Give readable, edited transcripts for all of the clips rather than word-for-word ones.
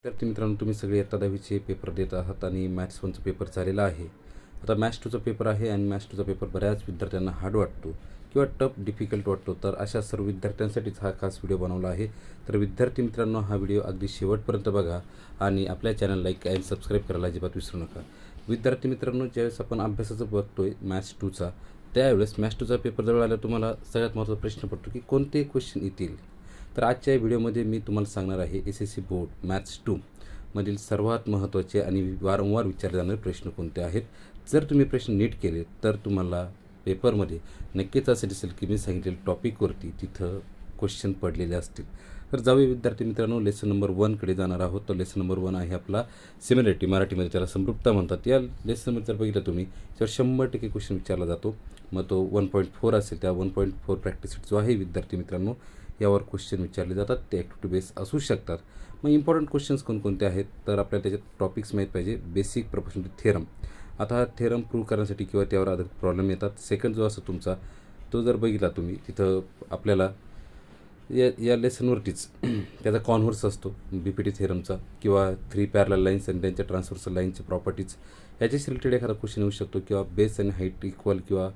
विद्यार्थी मित्रांनो, तुम्ही सगळे इयत्ता 10वीचे पेपर देत आहात आणि मॅथ्स 1चा पेपर झालेला आहे. आता मॅथ्स 2चा पेपर आहे आणि मॅथ्स 2चा पेपर बऱ्याच विद्यार्थ्यांना हार्ड वाटतो किंवा टफ डिफिकल्ट वाटतो. तर अशा सर्व विद्यार्थ्यांसाठीच हा खास व्हिडिओ बनवला आहे. तर विद्यार्थी मित्रांनो, हा व्हिडिओ अगदी शेवटपर्यंत बघा आणि आपल्या चॅनल लाईक आणि सबस्क्राईब करायला अजिबात विसरू नका. विद्यार्थी मित्रांनो, ज्यावेळेस आपण अभ्यासाचं बघतोय मॅथ्स 2चा, त्यावेळेस मॅथ्स 2चा पेपर जवळ आल्यावर तुम्हाला सगळ्यात महत्त्वाचा प्रश्न पडतो की कोणते क्वेश्चन येतील. तर आजच्या व्हिडिओमध्ये मी तुम्हाला सांगणार आहे SSC बोर्ड मॅथ्स 2 मधील सर्वात महत्त्वाचे आणि वारंवार विचारले जाणारे प्रश्न कोणते आहेत. जर तुम्ही प्रश्न नीट केले तर तुम्हाला पेपरमध्ये नक्कीच असे दिसेल की मी सांगितलेल्या टॉपिकवरती तिथं क्वेश्चन पडलेले असतील. तर जाऊया विद्यार्थी मित्रांनो, लेसन नंबर 1कडे जाणार आहोत. तर लेसन नंबर 1 आहे आपला सिमिलॅरिटी, मराठीमध्ये त्याला समरूपता म्हणतात. या लेसनमध्ये जर बघितलं तुम्ही त्यावर 100% क्वेश्चन विचारला जातो. मग तो 1.4 असेल, त्या 1.4 प्रॅक्टिस सेट जो आहे विद्यार्थी मित्रांनो, यावर क्वेश्चन विचारले जातात. ते ॲक्टिव्हिटी बेस असू शकतात. मग इम्पॉर्टंट क्वेश्चन्स कोणकोणते आहेत तर आपल्याला त्याच्यात टॉपिक्स माहीत पाहिजे. बेसिक प्रपोर्शनॅलिटी थेरम, आता हा थेरम प्रूव्ह करण्यासाठी किंवा त्यावर आधारित प्रॉब्लेम येतात. सेकंड जो असतो तुमचा, तो जर बघितला तुम्ही तिथं आपल्याला या लेसनवरतीच त्याचा कॉन्व्हर्स असतो BPT थेरमचा, किंवा 3 पॅरलल लाईन्स आणि त्यांच्या ट्रान्सव्हर्सल लाईनचे प्रॉपर्टीज याच्याशी रिलेटेड एखादा क्वेश्चन येऊ शकतो, किंवा बेस आणि हाईट इक्वल किंवा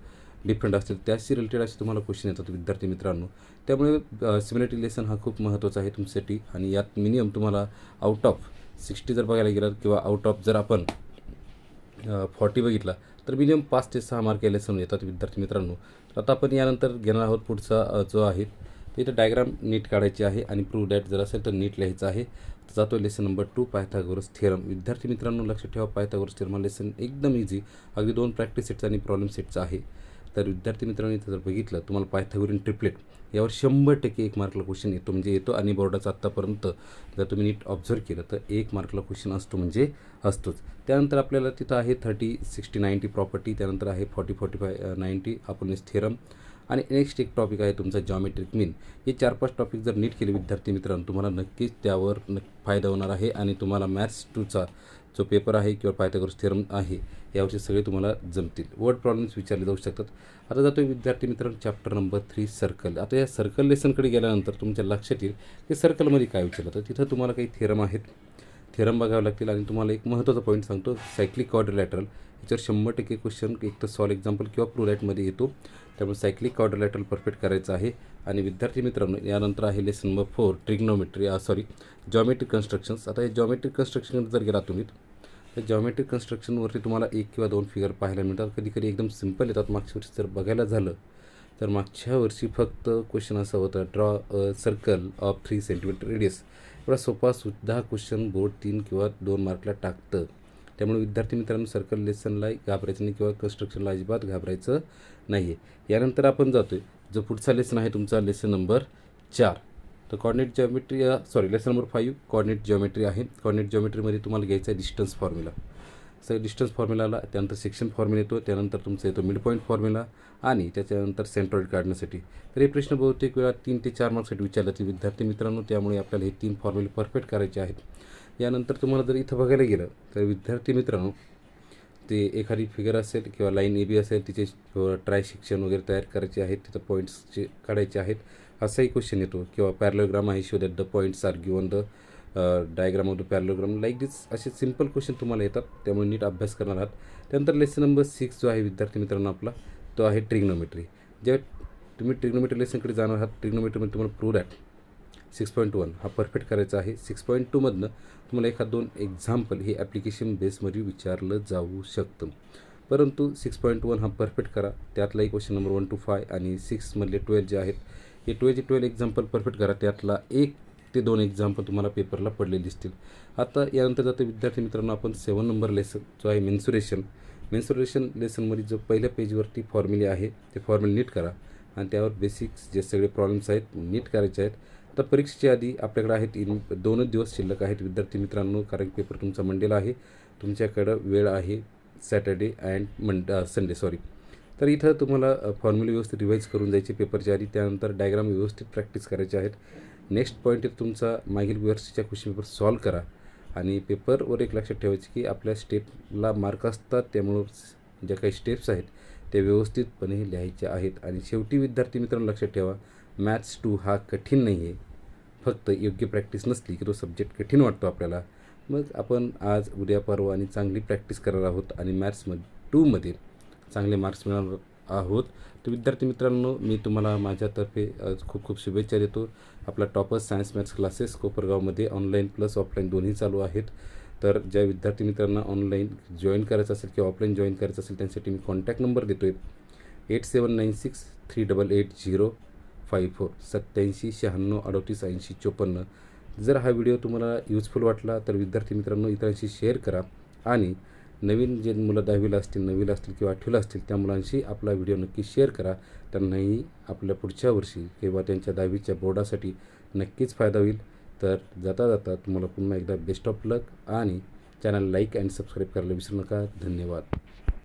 डिफरंट असतील त्याशी रिलेटेड असे तुम्हाला क्वेश्चन येतात विद्यार्थी मित्रांनो. त्यामुळे सिमिलॅरिटी लेसन हा खूप महत्त्वाचा आहे तुमच्यासाठी. आणि यात मिनिमम तुम्हाला आउट ऑफ 60 जर बघायला गेलात किंवा आउट ऑफ जर आपण 40 बघितला तर मिनिमम 5 ते 6 मार्क या लेसन येतात विद्यार्थी मित्रांनो. आता आपण यानंतर घेणार आहोत पुढचा जो आहे तर इथं डायग्राम नीट काढायची आहे आणि प्रूव्ह दॅट जर असेल तर नीट लिहायचं आहे. जातो लेसन नंबर 2 पायथागोरस थेरम. विद्यार्थी मित्रांनो लक्षात ठेवा, पायथागोरस थेरम हा लेसन एकदम इझी, अगदी 2 प्रॅक्टिस सेटचा आणि प्रॉब्लेम सेटचा आहे. तर विद्यार्थी मित्रांनो, इथं जर बघितलं तुम्हाला पायथागोरियन ट्रिपलेट यावर 100% 1 मार्कला क्वेश्चन येतो म्हणजे येतो. आणि बोर्डाचा आत्तापर्यंत जर तुम्ही नीट ऑब्झर्व केलं तर 1 मार्कला क्वेश्चन असतो म्हणजे असतोच. त्यानंतर आपल्याला तिथं आहे 30, 60, 90 प्रॉपर्टी. त्यानंतर आहे 40, 45, 90 अपोलोनियस थेरम. आणि नेक्स्ट एक टॉपिक आहे तुमचा जॉमेट्रिक मीन. हे 4-5 टॉपिक जर नीट केले विद्यार्थी मित्रांनो, तुम्हाला नक्कीच त्यावर फायदा होणार आहे आणि तुम्हाला मॅथ्स 2चा जो पेपर आहे किंवा पायथागोरस थेरम आहे यावरचे सगळे तुम्हाला जमतील. वर्ड प्रॉब्लेम्स विचारले जाऊ शकतात. आता जातो विद्यार्थी मित्रांनो चॅप्टर नंबर 3 सर्कल. आता या सर्कल लेसनकडे गेल्यानंतर तुमच्या लक्षात येईल की सर्कलमध्ये काय विचारलं. तर तिथं तुम्हाला काही थेरम आहेत, थेरम बघावे लागतील. आणि तुम्हाला एक महत्त्वाचा पॉईंट सांगतो, सायक्लिक क्वाड्रिलॅटरल याच्यावर 100% क्वेश्चन एक तर सॉल्व एक्झाम्पल किंवा प्रूव्ह येतो. त्यामुळे सायक्लिक क्वाड्रिलॅटरल परफेक्ट करायचं आहे. आणि विद्यार्थी मित्रांनो यानंतर आहे lesson number 4 trigonometry geometric constructions. आता हे जॉमेट्रिक कन्स्ट्रक्शन जर गेला तुम्ही तर जॉमेट्रिक कन्स्ट्रक्शनवरती तुम्हाला 1 किंवा 2 फिगर पाहायला मिळतात. कधी कधी एकदम सिम्पल येतात. मागच्या वर्षी जर बघायला झालं तर मागच्या वर्षी फक्त क्वेश्चन असा होता, draw a circle of 3 centimetre radius. एवढा सोपा सुद्धा क्वेश्चन बोर्ड 3 किंवा 2 मार्कला टाकतं. त्यामुळे विद्यार्थी मित्रांनो सर्कल लेसनला घाबरायचं नाही किंवा कन्स्ट्रक्शनला अजिबात घाबरायचं नाही आहे. यानंतर आपण जातो आहे जो पुढचा लेसन आहे तुमचा लेसन नंबर 4. तर coordinate geometry lesson number 5 coordinate geometry आहे. कॉर्डिनेट जॉमेट्रीमध्ये तुम्हाला घ्यायचा आहे डिस्टन्स फॉर्म्युला. डिस्टन्स फॉर्म्युलाला त्यानंतर सेक्शन फॉर्म्युला येतो, त्यानंतर तुमचा येतो मिड पॉईंट फॉर्म्युला आणि त्याच्यानंतर सेंट्रॉइड काढण्यासाठी. तर हे प्रश्न बहुतेक वेळा 3 ते 4 मार्क्ससाठी विचारले जातील विद्यार्थी मित्रांनो. त्यामुळे आपल्याला हे 3 फॉर्म्युले परफेक्ट करायचे आहेत. यानंतर तुम्हाला जर इथं बघायला गेलं तर विद्यार्थी मित्रांनो, ते एखादी फिगर असेल किंवा लाईन AB असेल तिचे ट्राय सेक्शन वगैरे तयार करायचे आहेत, तिथं पॉईंट्सचे काढायचे आहेत असाही क्वेश्चन येतो. किंवा पॅरलोग्राम आहे, show that the points are given the diagram of the parallelogram, like this असे सिम्पल क्वेश्चन तुम्हाला येतात. त्यामुळे नीट अभ्यास करणार आहात. त्यानंतर लेसन नंबर 6 जो आहे विद्यार्थी मित्रांनो आपला, तो आहे ट्रिग्नोमेट्री. जेव्हा तुम्ही ट्रिग्नोमेट्री लेसनकडे जाणार आहात, ट्रिग्नोमेट्रीमध्ये तुम्हाला प्रूव्ह दॅट 6.1 हा परफेक्ट करायचा आहे. 6.2मधनं तुम्हाला एखाद 2 एक्झाम्पल हे ॲप्लिकेशन बेसमध्ये विचारलं जाऊ शकतं. परंतु 6.1 हा परफेक्ट करा. त्यातलाही क्वेश्चन नंबर 1 to 5 आणि 6मधले 12 जे आहेत हे 12 एक्झाम्पल परफेक्ट करा. त्यातला 1 ते 2 एक्झाम्पल तुम्हाला पेपरला पडले दिसतील. आता यानंतर जातं विद्यार्थी मित्रांनो आपण 7 नंबर लेसन जो आहे मेन्सुरेशन लेसनमध्ये जो पहिल्या पेजवरती फॉर्म्युले आहे ते फॉर्म्युले नीट करा आणि त्यावर बेसिक्स जे सगळे प्रॉब्लेम्स आहेत नीट करायचे आहेत. आता परीक्षेच्या आधी आपल्याकडे आहेत 2 दिवस शिल्लक आहेत विद्यार्थी मित्रांनो, कारण पेपर तुमचा मंडेला आहे. तुमच्याकडं वेळ आहे सॅटर्डे अँड संडे. तर इथं तुम्हाला फॉर्म्युले व्यवस्थित रिवाईज करून जायचे पेपरच्या आधी. त्यानंतर डायग्राम व्यवस्थित प्रॅक्टिस करायचे आहेत. नेक्स्ट पॉईंट तुमचा मागील वर्षीच्या क्वेश्चन पेपर सॉल्व करा. आणि पेपरवर एक लक्षात ठेवायचे की आपल्या स्टेपला मार्क असतात, त्यामुळं ज्या काही स्टेप्स आहेत ते व्यवस्थितपणे लिहायच्या आहेत. आणि शेवटी विद्यार्थी मित्रांनो लक्षात ठेवा, मॅथ्स 2 हा कठीण नाही आहे, फक्त योग्य प्रॅक्टिस नसली की तो सब्जेक्ट कठीण वाटतो आपल्याला. मग आपण आज उद्या परवा आणि चांगली प्रॅक्टिस करणार आहोत आणि मॅथ्स 2मध्ये चांगले मार्क्स मिळवणार आहोत. तर विद्यार्थी मित्रांनो, मी तुम्हाला माझ्यातर्फे खूप खूप शुभेच्छा देतो. आपला टॉपर्स सायन्स मॅथ्स क्लासेस कोपरगावमध्ये ऑनलाईन प्लस ऑफलाईन दोन्ही चालू आहेत. तर ज्या विद्यार्थी मित्रांना ऑनलाईन जॉईन करायचं असेल किंवा ऑफलाईन जॉईन करायचं असेल त्यांसाठी मी कॉन्टॅक्ट नंबर देतो आहे 8796388054 8796388054. जर हा व्हिडिओ तुम्हाला यूजफुल वाटला तर विद्यार्थी मित्रांनो इतरांशी शेअर करा आणि नवीन जे मुलं 10वीला असतील 9वीला असतील किंवा 8वीला असतील त्या मुलांशी आपला व्हिडिओ नक्की शेअर करा. त्यांनाही आपल्या पुढच्या वर्षी किंवा त्यांच्या 10वीच्या बोर्डासाठी नक्कीच फायदा होईल. तर जाता जाता तुम्हाला पुन्हा एकदा बेस्ट ऑफ लक आणि चॅनल लाईक अँड सबस्क्राईब करायला विसरू नका. धन्यवाद.